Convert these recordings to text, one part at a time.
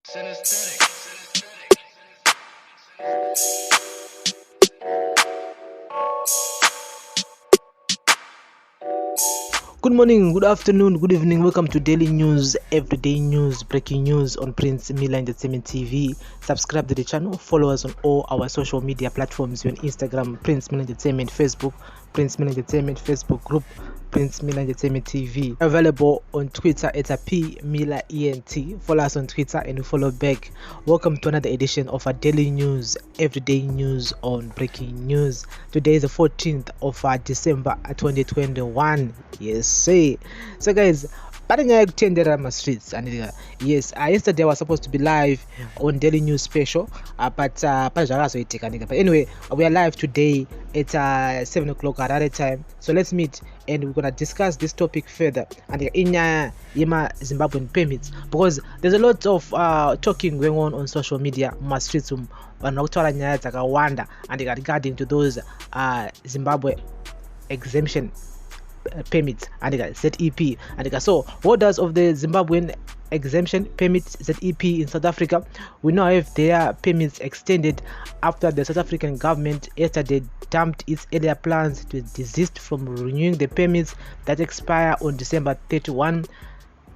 Good morning, good afternoon, good evening. Welcome to Daily News, everyday news, breaking news on Prince Mila Entertainment TV. Subscribe to the channel, follow us on all our social media platforms. We're on Instagram, Prince Mila Entertainment, Facebook, Prince Mila Entertainment, Facebook group, Prince Mila Entertainment TV. Available on Twitter, it's a P Mila ENT. Follow us on Twitter and follow back. Welcome to another edition of our Daily News, everyday news on breaking news. Today is the 14th of December 2021. Yes, say. So guys, streets and yes, yesterday I was supposed to be live on Daily News Special, but anyway, we are live today at 7 o'clock at other time. So let's meet and we're gonna discuss this topic further and in Zimbabwean permits, because there's a lot of talking going on social media streets and regarding to those Zimbabwe exemption permits and ZEP. And so holders of the Zimbabwean exemption permits ZEP in South Africa will now have their permits extended after the South African government yesterday dumped its earlier plans to desist from renewing the permits that expire on December 31.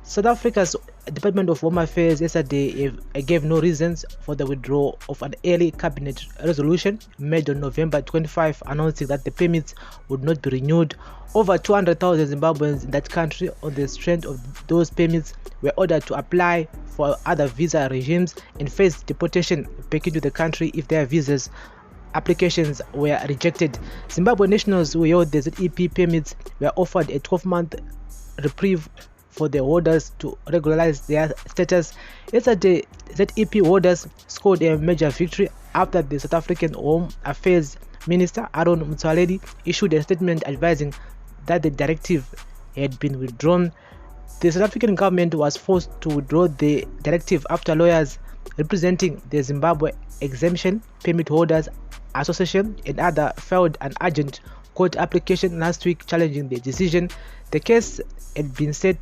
South Africa's Department of Home Affairs yesterday gave no reasons for the withdrawal of an early cabinet resolution made on November 25, announcing that the permits would not be renewed. Over 200,000 Zimbabweans in that country on the strength of those permits were ordered to apply for other visa regimes and face deportation back into the country if their visas applications were rejected. Zimbabwe nationals who held the ZEP permits were offered a 12-month reprieve for the holders to regularize their status. Yesterday, ZEP holders scored a major victory after the South African Home Affairs Minister Aaron Motsoaledi issued a statement advising that the directive had been withdrawn. The South African government was forced to withdraw the directive after lawyers representing the Zimbabwe Exemption Permit Holders Association and other filed an urgent court application last week challenging the decision. The case had been set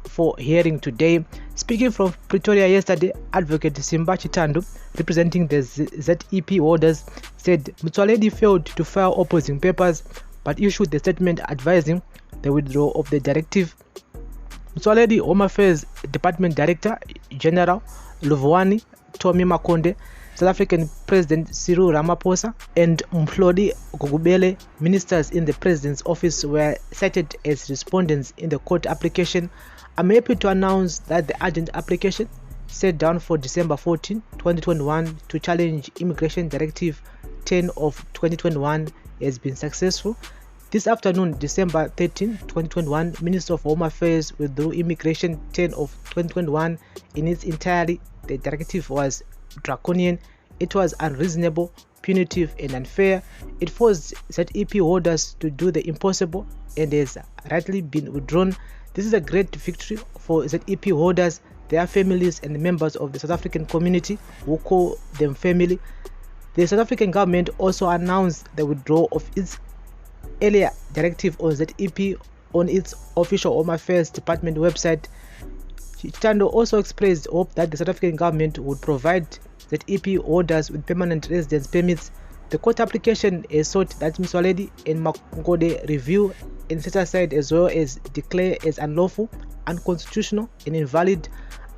for hearing today. Speaking from Pretoria yesterday, Advocate Simba Chitando, representing the ZEP holders, said Motsoaledi failed to file opposing papers but issued the statement advising the withdrawal of the directive. Motsoaledi Home Affairs Department Director General Luvwani Tommy Makonde, South African President Cyril Ramaphosa and Mhloli Gugubele, ministers in the President's office, were cited as respondents in the court application. I'm happy to announce that the urgent application set down for December 14, 2021 to challenge Immigration Directive 10 of 2021 has been successful. This afternoon, December 13, 2021, Minister of Home Affairs withdrew Immigration 10 of 2021 in its entirety. The directive was draconian, it was unreasonable, punitive and unfair. It forced ZEP holders to do the impossible and has rightly been withdrawn. This is a great victory for ZEP holders, their families and the members of the South African community who call them family. The South African government also announced the withdrawal of its earlier directive on ZEP on its official Home Affairs Department website. Chitando also expressed hope that the South African government would provide ZEP holders with permanent residence permits. The court application is sought that Motsoaledi and Makongode review and set aside, as well as declare as unlawful, unconstitutional and invalid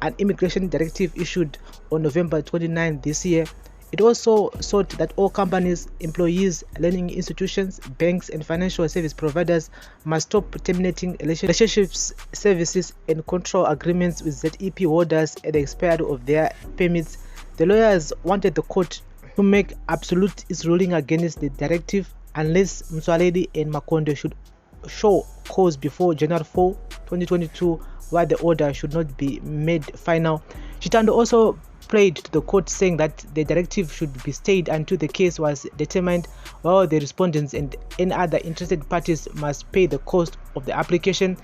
an immigration directive issued on November 29 this year. It also sought that all companies, employees, learning institutions, banks and financial service providers must stop terminating relationships, services and control agreements with ZEP holders at the expiry of their permits. The lawyers wanted the court to make absolute its ruling against the directive unless Motsoaledi and Makonde should show cause before January 4, 2022, why the order should not be made final. Chitando also played to the court, saying that the directive should be stayed until the case was determined, while the respondents and any other interested parties must pay the cost of the application.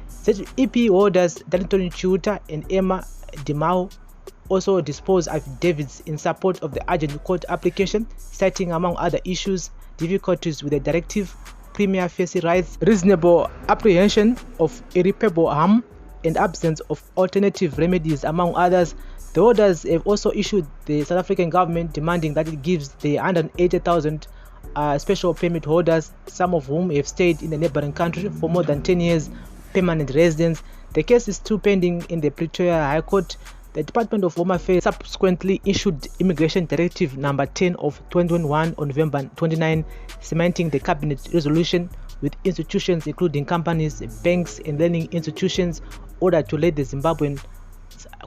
ZEP holders Dalton Chiuta and Emma Dimao also disposed affidavits in support of the urgent court application, citing among other issues difficulties with the directive, premier facie rights, reasonable apprehension of irreparable harm, and absence of alternative remedies, among others. The orders have also issued the South African government demanding that it gives the 180,000 special permit holders, some of whom have stayed in the neighboring country for more than 10 years, permanent residence. The case is still pending in the Pretoria High Court. The Department of Home Affairs subsequently issued Immigration Directive number 10 of 2021 on November 29, cementing the cabinet resolution with institutions including companies, banks, and learning institutions ordered to let the Zimbabwean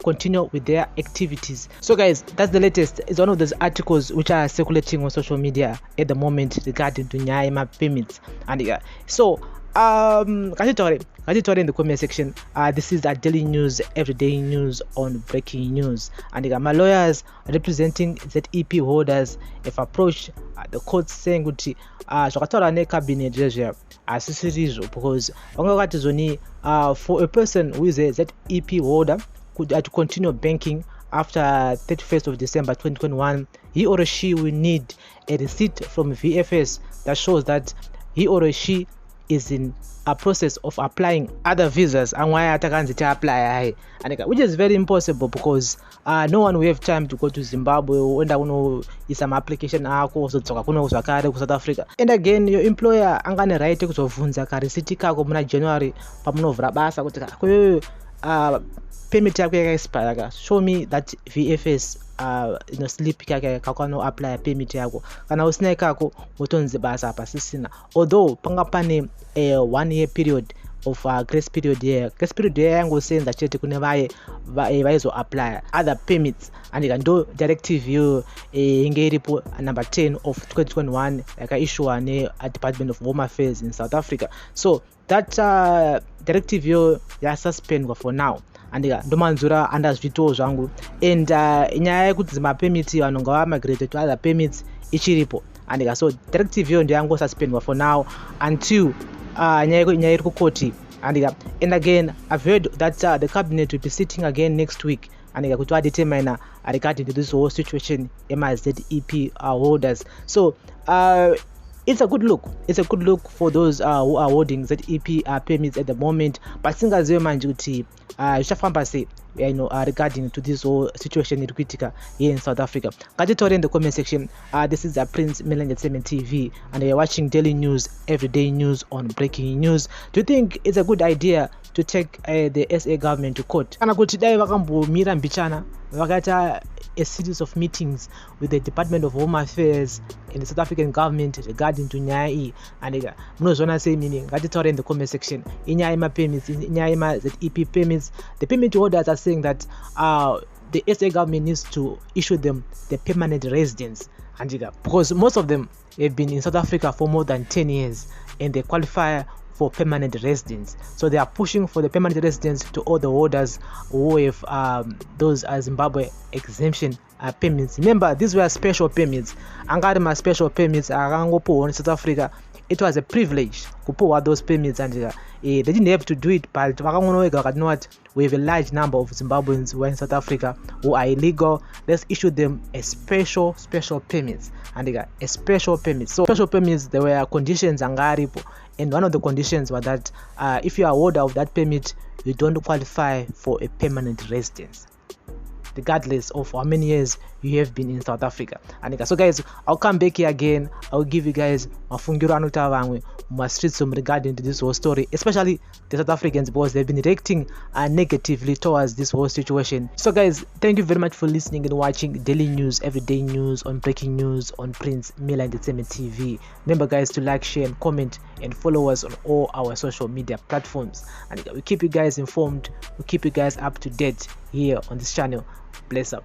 continue with their activities. So guys, that's the latest. It's one of those articles which are circulating on social media at the moment regarding to Nyaima permits. And so Kachitore in the comment section. This is a daily news, everyday news on breaking news. And my lawyers representing ZEP holders have approached the court saying kuti zvakataura necabinet zvezve asisizvo because vangakati zoni for a person who is a ZEP holder to continue banking after 31st of December 2021, he or she will need a receipt from VFS that shows that he or she is in a process of applying other visas and why apply, which is very impossible because no one will have time to go to Zimbabwe when is some application South Africa. And again, your employer angane right kuzobvunza ka receipt kako muna January pamunovhura basa kuti permit yako yakaexpire, show me that VFS slip kakano apply permit yako kana usina ikako wotonzi basa pasisina, although panga pane a 1 year period of grace period here. Grace period here yangosenza chete kune vaizo apply other permits and ndo directive yo inge iripo number 10 of 2021 yakaissuwa ne Department of Home Affairs in South Africa. So that directive yo yasuspendwa for now and ndomanzura andazvitowo zvangu and nyaya yekuti zimapermit vanhu ngavamigrate to other permits ichiripo and so directive yo ndoyangosuspendwa for now until nyaya iri kukoti and again I've heard that the cabinet will be sitting again next week and kuti vadetermine regarding to this whole situation MZEP holders. So it's a good look. It's a good look for those who are holding ZEP permits at the moment. But singaziwe manje kuti zvichafamba sei regarding to this whole situation in critical here in South Africa. Kajitore in the comment section. This is Prince Millennium TV and you're watching daily news, everyday news on breaking news. Do you think it's a good idea to take the SA government to court? Kana kuti dai vakambomira mbichana vakaita a series of meetings with the Department of Home Affairs and the South African government regarding to nyaya and munozona sei meaning ngatitaure in the comment section. Inyaya ma permits, inyaya ma ZEP permits, the permit holders are saying that the SA government needs to issue them the permanent residence and because most of them have been in South Africa for more than 10 years and they qualify for permanent residence. So they are pushing for the permanent residence to all the holders who have those Zimbabwe exemption permits. Remember, these were special permits. Angarima special permits in South Africa. It was a privilege to pull out those permits and they didn't have to do it, but we have a large number of Zimbabweans who are in South Africa who are illegal. Let's issue them a special permits and they got a special permit. So special permits, there were conditions and one of the conditions was that if you are holder of that permit, you don't qualify for a permanent residence, regardless of how many years you have been in South Africa. And so guys, I'll come back here again. I'll give you guys mafungiro anota vamwe streets regarding to this whole story, especially the South Africans, because they've been reacting negatively towards this whole situation. So guys, thank you very much for listening and watching daily news, everyday news on breaking news on Prince Millennium TV. Remember guys to like, share and comment and follow us on all our social media platforms, and we keep you guys informed, we keep you guys up to date here on this channel. Bless up.